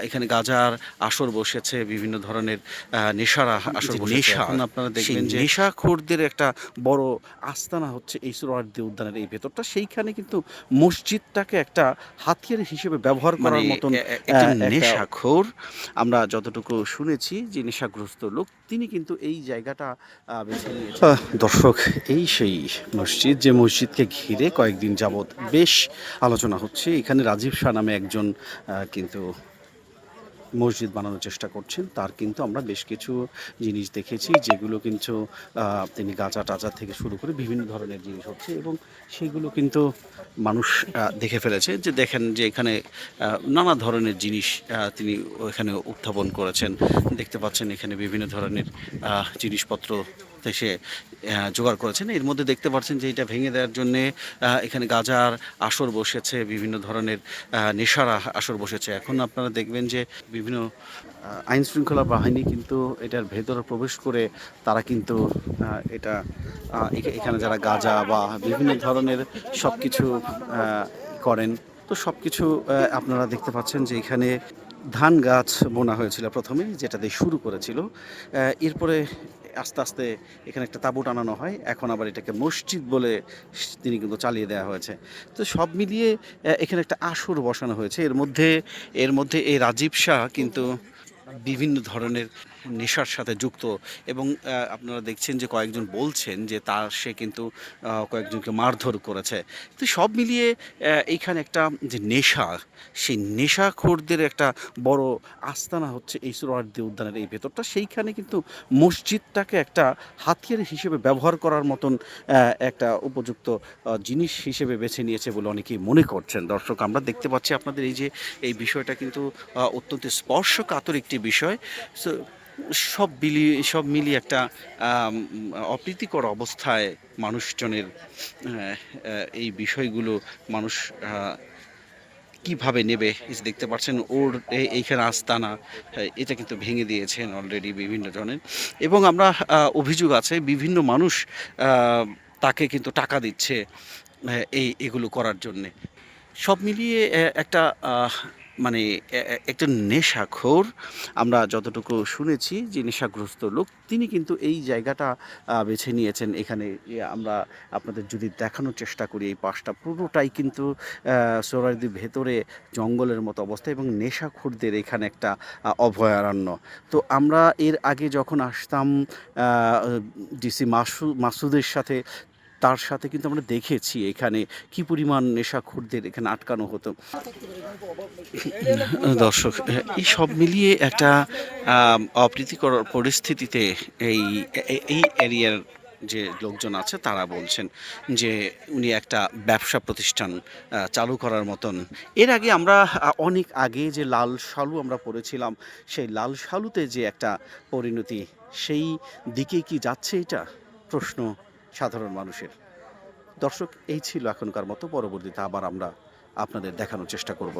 এখানে গাঁজার আসর বসেছে, বিভিন্ন ধরনের নেশার আসর বসেছে। এখন আপনারা দেখবেন যে নেশাখোরদের একটা বড় আস্তানা হচ্ছে এই সোহরাওয়ার্দী উদ্যানের এই ভেতরটা। সেইখানে কিন্তু মসজিদটাকে একটা হাতিয়ার হিসেবে ব্যবহার করার মতন একজন নেশাখোর, আমরা যতটুকু শুনেছি যে নেশাগ্রস্ত লোক, তিনি কিন্তু এই জায়গাটা বেছে নিয়েছেন। দর্শক, এই সেই মসজিদ, যে মসজিদকে ঘিরে কয়েকদিন যাবৎ বেশ আলোচনা হচ্ছে। এখানে রাজীব শাহ নামে একজন কিন্তু মসজিদ বানানোর চেষ্টা করছেন। তার কিন্তু আমরা বেশ কিছু জিনিস দেখেছি, যেগুলো কিন্তু তিনি গাঁজা টাজা থেকে শুরু করে বিভিন্ন ধরনের জিনিস হচ্ছে, এবং সেগুলো কিন্তু মানুষ দেখে ফেলেছে। যে দেখেন যে এখানে নানা ধরনের জিনিস তিনি এখানে উত্থাপন করেছেন। দেখতে পাচ্ছেন এখানে বিভিন্ন ধরনের জিনিসপত্র সে জোগাড় করেছেন। এর মধ্যে দেখতে পাচ্ছেন যে এটা ভেঙে দেওয়ার জন্যে এখানে গাঁজার আসর বসেছে, বিভিন্ন ধরনের নেশার আসর বসেছে। এখন আপনারা দেখবেন যে বিভিন্ন আইন শৃঙ্খলা বাহিনী কিন্তু এটার ভেতরে প্রবেশ করে তারা কিন্তু এটা এখানে যারা গাঁজা বা বিভিন্ন ধরনের সব কিছু করেন। তো সব কিছু আপনারা দেখতে পাচ্ছেন যে এখানে ধান গাছ বোনা হয়েছিল প্রথমে, যেটা দিয়ে শুরু করেছিল। এরপরে আস্তে আস্তে এখানে একটা তাঁবু টানানো হয়। এখন আবার এটাকে মসজিদ বলে তিনি কিন্তু চালিয়ে দেওয়া হয়েছে। তো সব মিলিয়ে এখানে একটা আসর বসানো হয়েছে। এর মধ্যে এই রাজীব শাহ কিন্তু বিভিন্ন ধরনের নেশার সাথে যুক্ত, এবং আপনারা দেখছেন যে কয়েকজন বলছেন যে সে কিন্তু কয়েকজনকে মারধর করেছে। তো সব মিলিয়ে এইখানে একটা যে নেশা, সেই নেশাখোরদের একটা বড় আস্তানা হচ্ছে এই সোহরাওয়ার্দী উদ্যানের এই ভেতরটা। সেইখানে কিন্তু মসজিদটাকে একটা হাতিয়ার হিসেবে ব্যবহার করার মতন একটা উপযুক্ত জিনিস হিসেবে বেছে নিয়েছে বলে অনেকেই মনে করছেন। দর্শক, আমরা দেখতে পাচ্ছি আপনাদের এই বিষয়টা কিন্তু অত্যন্ত স্পর্শকাতর একটি বিষয়। সো সব মিলিয়ে একটা অপ্রীতিকর অবস্থায় মানুষজনের এই বিষয়গুলো মানুষ কিভাবে নেবে। দেখতে পাচ্ছেন ওর এইখানে আস্তানা, এটা কিন্তু ভেঙে দিয়েছেন অলরেডি বিভিন্ন জনের, এবং আমরা অভিযোগ আছে বিভিন্ন মানুষ তাকে কিন্তু টাকা দিচ্ছে এগুলো করার জন্যে। সব মিলিয়ে একটা মানে একটা নেশাখোর, আমরা যতটুকু শুনেছি যে নেশাগ্রস্ত লোক, তিনি কিন্তু এই জায়গাটা বেছে নিয়েছেন। এখানে আমরা আপনাদের যদি দেখানোর চেষ্টা করি, এই পাশটা পুরোটাই কিন্তু সোহরাওয়ার্দীর ভেতরে জঙ্গলের মতো অবস্থা, এবং নেশাখোরদের এখানে একটা অভয়ারণ্য। তো আমরা এর আগে যখন আসতাম ডিসি মাসুদের সাথে, তার সাথে কিন্তু আমরা দেখেছি এখানে কি পরিমাণ নেশাখোরদের এখানে আটকানো হতো। দর্শক, এই সব মিলিয়ে একটা অপ্রীতিকর পরিস্থিতিতে এই এই এরিয়ার যে লোকজন আছে তারা বলছেন যে উনি একটা ব্যবসা প্রতিষ্ঠান চালু করার মতন। এর আগে আমরা অনেক আগে যে লাল সালু আমরা পড়েছিলাম, সেই লাল সালুতে যে একটা পরিণতি, সেই দিকে কি যাচ্ছে এটা প্রশ্ন সাধারণ মানুষের। দর্শক, এই ছিল এখনকার মতো। পরবর্তীতে আবার আমরা আপনাদের দেখানোর চেষ্টা করব।